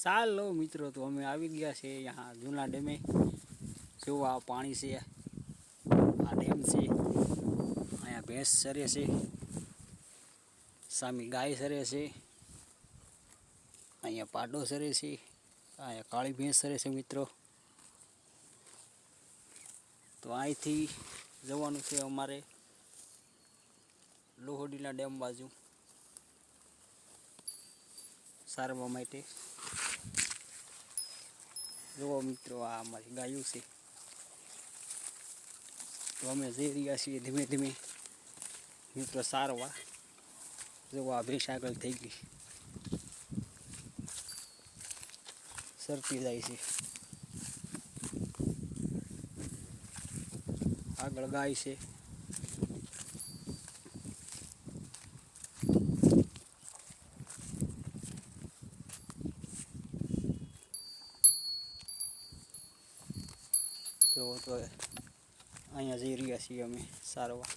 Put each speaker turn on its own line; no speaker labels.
ચાલો મિત્રો, તો અમે આવી ગયા છે यहाँ જૂના ડેમે। જો આ પાણી છે, આ ડેમ છે, અહીંયા ભેંસ ચરે છે, સામે ગાય ચરે છે, અહીંયા પાડો ચરે છે, અહીંયા કાળી ભેંસ ચરે છે મિત્રો। તો અહીંથી જવાનું છે અમારે લોહડીના ડેમ બાજુ સારવા માટે। જો મિત્રો, આ અમારી ગાયું છે। તો અમે જઈ રહ્યા છીએ ધીમે ધીમે મિત્રો સારવા। જો આ ભેંસ આગળ થઈ ગઈ, સરતી જાય છે, આગળ ગાય છે। તો અહીંયા જઈ રહ્યા છીએ અમે સારવા।